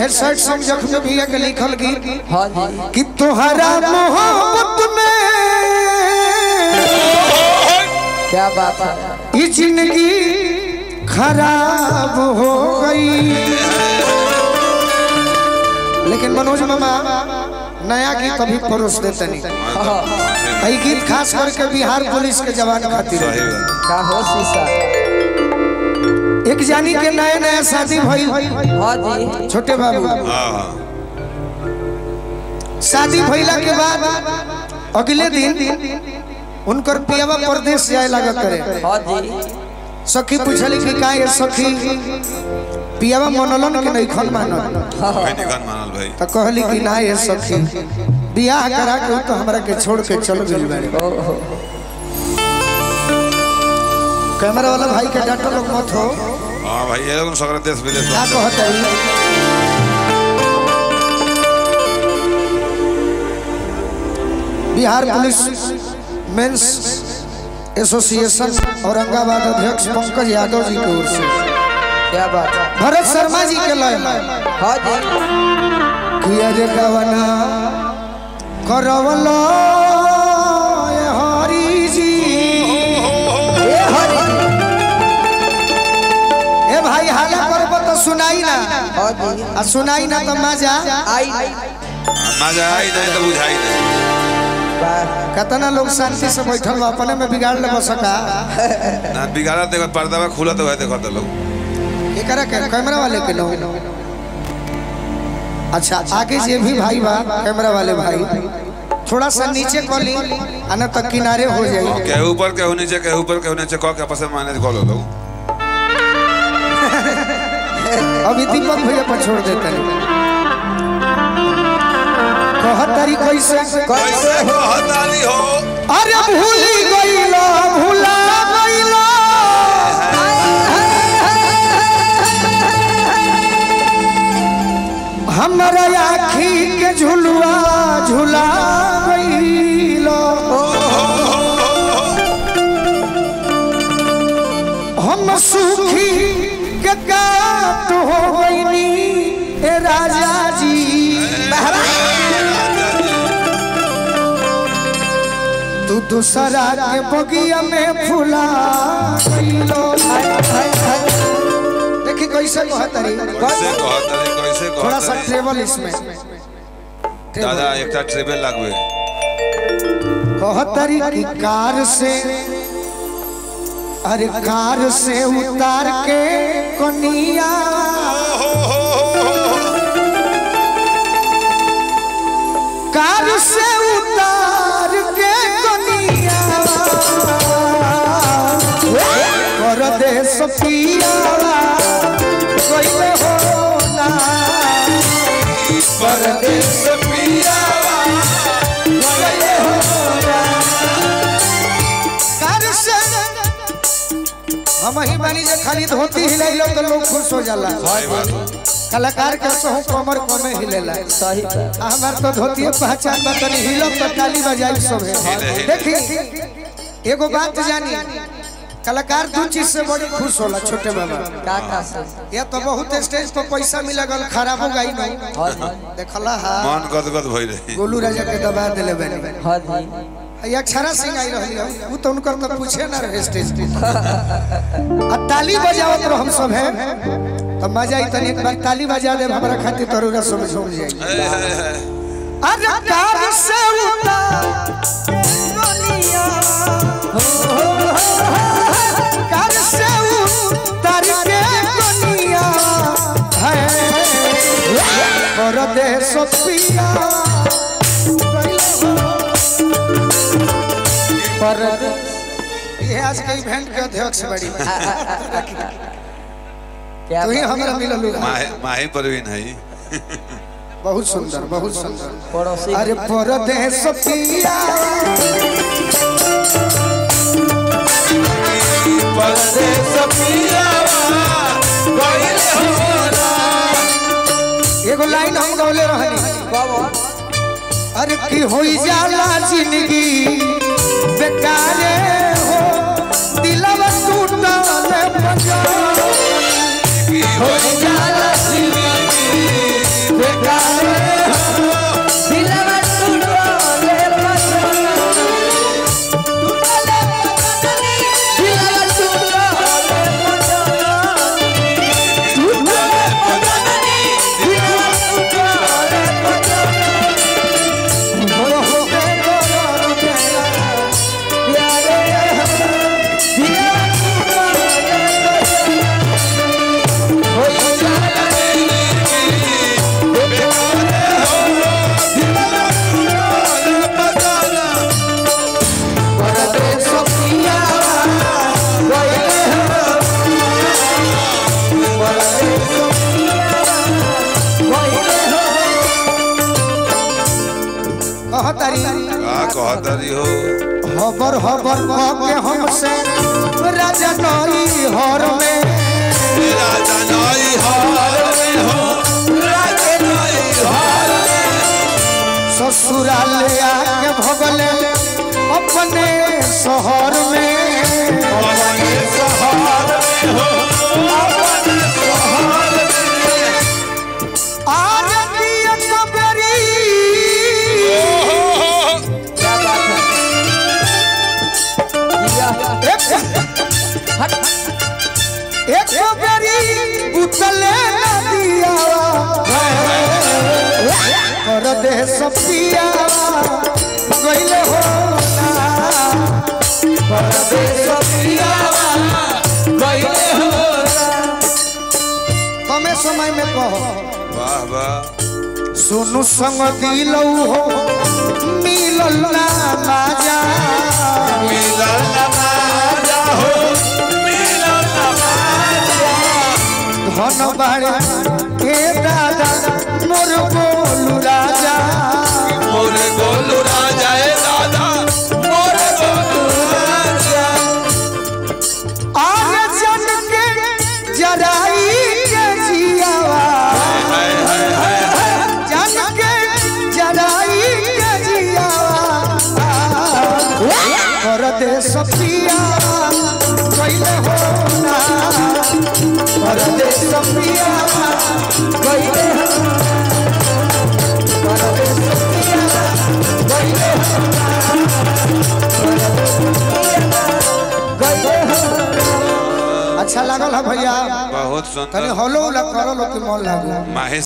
60 song जख्म भी एक लिखल गीत कि तोहरा मोहब्बत में क्या बात है, ये जिंदगी खराब हो गई। लेकिन मनोज मामा नया गीत अभी परोस देते नहीं। यही गीत खास करके बिहार पुलिस के जवान खातिर का हो शीशा। एक जानी के नया नया शादी भइल। हाँ जी छोटे बाबू शादी भइला के बाद अगले दिन उनकर पियावा परदेश जाए लगा करे। हाँ जी सखी पूछली कि का ये सखी पियावा मनलन के नहीं खन मानल भाई तो कहली कि ना ये सखी बियाह करा के तो हमरा के छोड़ के चल गइल बाड़ी। कैमरा वाला भाई के डाटा लोग मत हो। हां भाई ये लोग सगरा देश विदेश का कहत है Bihar police men's association Aurangabad अध्यक्ष पंकज यादव जी की ओर से क्या बात है, भरत शर्मा जी के लय हाँ जी किया रे गवना करवलो हरि जी। ए भाई हाला करब तो सुनाई ना। हाँ जी आ सुनाई ना तो मजा आई मजा आई नहीं तो बुझाई नहीं। कतना लोग शांति से बैठल बा अपने में बिगाड़ ले सका ना बिगाड़ा देखो पर्दा खुला तो है देखो तो लोग एकरा के कैमरा वाले के लोग। अच्छा आगे जे भी भाई बा कैमरा वाले भाई थोड़ा सा नीचे कॉली आना तक किनारे हो जाए। के ऊपर के नीचे के ऊपर के नीचे कह के आपस में माने कॉल लो। अभी दीपक भैया पर छोड़ देते हैं। कहतारी कैसे कैसे हो हतारी हो अरे भूली गइलो भूला गइलो हमरा आँखी के झुलुआ झुला गइलो। हम सुखी के काट हो गइनी ए राजा जी। तू दूसरा के बगिया में फुला गइलो। देखी कैसे कहतरी थोड़ा सा ट्रेवल इसमें दादा एक ट्रेवल लागवे कहतरी की कार से अरे कार से उतार के कनिया कार से उतार के कनिया कर दे सपिया कोइले होला कर दे सपिया कोइले होला कार से हम ही बानी जे खाली धोती हिलाइलो तो लोग खुश हो जाला। कलाकार के सहु कमर कमे हिलेला। सही हमार तो धोती पहचान बा तनी हिलब तो ताली बजाई सब है। देखी एगो बात जानी कलाकार दो चीज से बड़ी खुश होला छोटे बाबा का से या तो बहुत स्टेज पर पैसा मिला गल खराब हो गई नहीं देखला हां मन गदगद भई रही गोलू राजा के दबा देले बनी। हाँ जी ये अक्षरा सिंह आई रही वो तो उनकर तो पूछे ना रहे स्टेज पे आ ताली बजावत रहो हम सब है तो मजा आई तनी एक बार ताली बजा दे हमरा खातिर तोरा समझ हो जाए। अरे कार से उतार कनिया कार से उतार के कनिया है कर दे सपिया ये आज के इवेंट के अध्यक्ष बड़ी क्या तू ही हमरा मिललू माही परवीन है बहुत सुंदर बहुत सुंदर। पड़ोसी अरे परदेश पिया परदेश पिया एगो लाइन हम गौले रहनी अरे की होई जाला जिंदगी बेकार हो दिलवा टूटल बजा होई जाला जिंदगी कहतरी हो हबर हबर के हमसे राजा नई हर में राजा नई हर में हो राजा नई हर में ससुराल आके भगले अपने शहर में अपने शहर में हो अपने शहर में आज दिया कबरी क्या बात है हट एक कबरी उतले नदिया कर दे सपिया गइले हो कर दे सपिया गइले हो कमे समय में कहो वाह वाह सुनु संग दिलौ हो मिलल ना माजा मिलन नमाजा हो मिलन नमाजा धन बाड़े के दादा मोर बोलू राजा मोरे गोलू राजा ए दादा मोरे गोलू राजा आज जन के जराई के जियावा हाय हाय हाय हाय जन के जराई के जियावा कर दे सपिया कइले हो ना कर दे सपिया कइले हो कर दे सपिया कइले हो गइले हो अच्छा लागल है भैया बहुत तनी सुंदर हलो ला करो लो कि मन लागो माहे